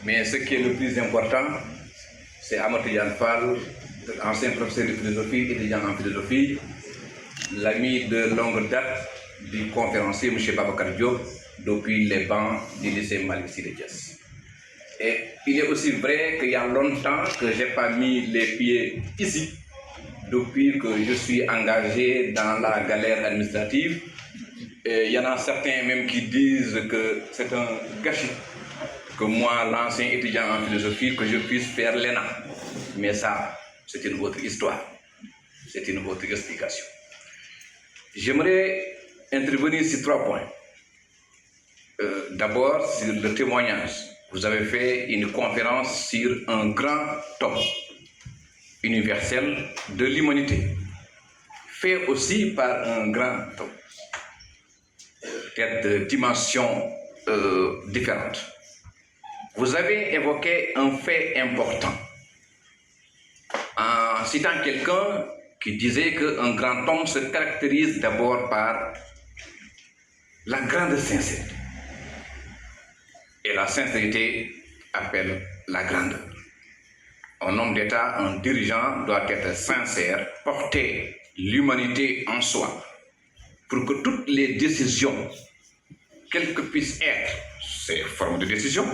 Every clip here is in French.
Mais ce qui est le plus important, c'est Amadou Tidiane Fall, ancien professeur de philosophie, étudiant en philosophie, l'ami de longue date du conférencier M. Babacar Diop depuis les bancs du lycée Malick Sy de Thiès. Et il est aussi vrai qu'il y a longtemps que je n'ai pas mis les pieds ici, depuis que je suis engagé dans la galère administrative. Et il y en a certains même qui disent que c'est un gâchis que moi, l'ancien étudiant en philosophie, que je puisse faire l'ENA. Mais ça, c'est une autre histoire. C'est une autre explication. J'aimerais intervenir sur 3 points. D'abord, sur le témoignage. Vous avez fait une conférence sur un grand tome universel de l'humanité, fait aussi par un grand tome, peut-être de dimensions différentes. Vous avez évoqué un fait important en citant quelqu'un qui disait qu'un grand homme se caractérise d'abord par la grande sincérité. Et la sincérité appelle la grandeur. Un homme d'État, un dirigeant doit être sincère, porter l'humanité en soi pour que toutes les décisions, quelles que puissent être ces formes de décision,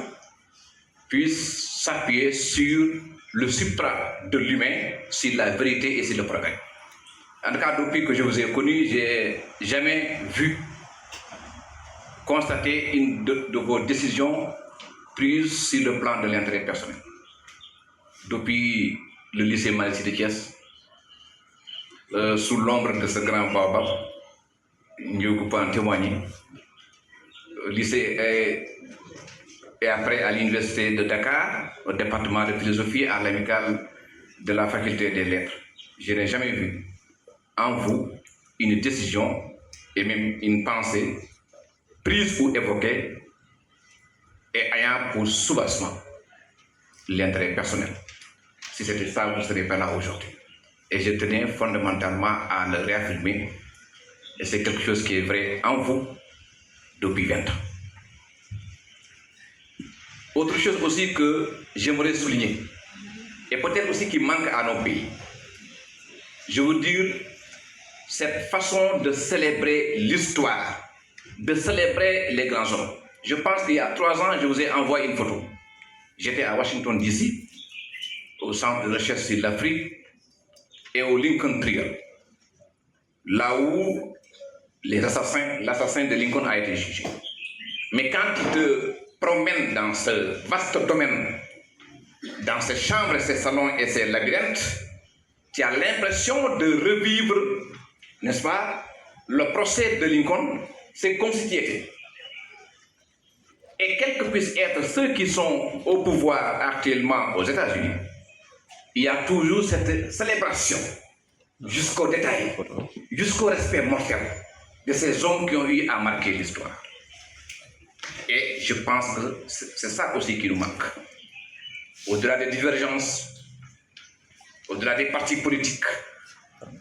puissent s'appuyer sur le substrat de l'humain, sur la vérité et sur le progrès. En tout cas, depuis que je vous ai connu, je n'ai jamais vu constater une de vos décisions prises sur le plan de l'intérêt personnel. Depuis le lycée Malick Sy de Thiès, sous l'ombre de ce grand baobab, nous pouvons en témoigner. Lycée et après à l'université de Dakar, au département de philosophie, à l'amicale de la faculté des lettres. Je n'ai jamais vu en vous une décision et même une pensée prise ou évoquée et ayant pour soubassement l'intérêt personnel. Si c'était ça, vous ne serez pas là aujourd'hui. Et je tenais fondamentalement à le réaffirmer. Et c'est quelque chose qui est vrai en vous depuis 20 ans. Autre chose aussi que j'aimerais souligner, et peut-être aussi qui manque à nos pays, je veux dire, cette façon de célébrer l'histoire, de célébrer les grands hommes. Je pense qu'il y a 3 ans, je vous ai envoyé une photo. J'étais à Washington DC, au centre de recherche sur l'Afrique et au Lincoln Trial, là où l'assassin de Lincoln a été jugé. Mais quand tu te promènes dans ce vaste domaine, dans ces chambres, ces salons et ces labyrinthes, tu as l'impression de revivre, n'est-ce pas, le procès de Lincoln. C'est comme si tu étais. Et quels que puissent être ceux qui sont au pouvoir actuellement aux États-Unis, il y a toujours cette célébration jusqu'au détail, jusqu'au respect mortel de ces hommes qui ont eu à marquer l'histoire. Et je pense que c'est ça aussi qui nous manque. Au-delà des divergences, au-delà des partis politiques,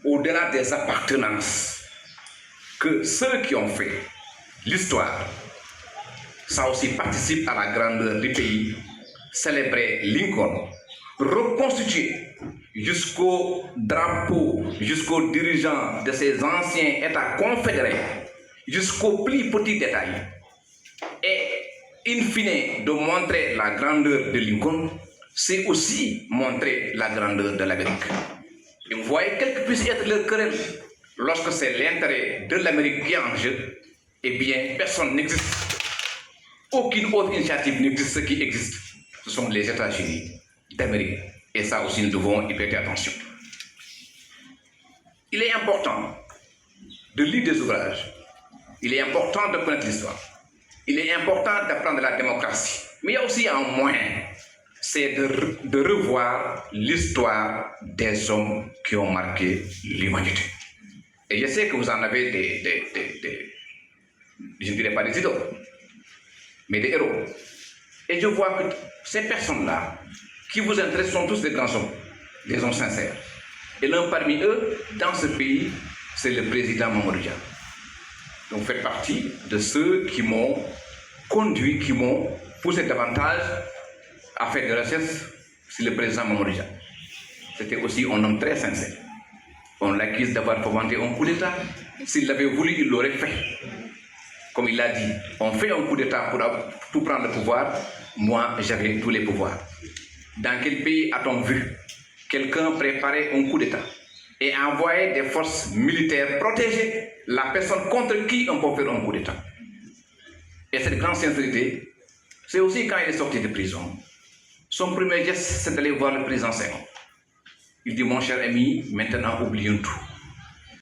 au-delà des appartenances, que ceux qui ont fait l'histoire, ça aussi participe à la grandeur du pays, célébrer Lincoln, reconstituer jusqu'au drapeau, jusqu'aux dirigeants de ces anciens États confédérés, jusqu'au plus petit détail, et in fine de montrer la grandeur de Lincoln, c'est aussi montrer la grandeur de l'Amérique. Et vous voyez, quel que puisse être leur querelle, lorsque c'est l'intérêt de l'Amérique qui est en jeu, eh bien, personne n'existe. Aucune autre initiative n'existe. Ce qui existe, ce sont les États-Unis d'Amérique. Et ça aussi, nous devons y prêter attention. Il est important de lire des ouvrages. Il est important de connaître l'histoire. Il est important d'apprendre la démocratie. Mais il y a aussi un moyen, c'est de revoir l'histoire des hommes qui ont marqué l'humanité. Et je sais que vous en avez je ne dirais pas des idoles, mais des héros. Et je vois que ces personnes-là qui vous intéressent sont tous des grands hommes, des hommes sincères. Et l'un parmi eux, dans ce pays, c'est le président Mamadou Dia. Donc vous faites partie de ceux qui m'ont conduit, qui m'ont poussé davantage a fait des recherches sur le président Mamadou Dia. C'était aussi un homme très sincère. On l'accuse d'avoir fomenté un coup d'État. S'il l'avait voulu, il l'aurait fait. Comme il l'a dit, on fait un coup d'État pour prendre le pouvoir. Moi, j'avais tous les pouvoirs. Dans quel pays a-t-on vu quelqu'un préparer un coup d'État et envoyer des forces militaires protéger la personne contre qui on peut faire un coup d'État? Et cette grande sincérité, c'est aussi quand il est sorti de prison. Son premier geste, c'est d'aller voir le président Senghor. Il dit, mon cher ami, maintenant oublions tout.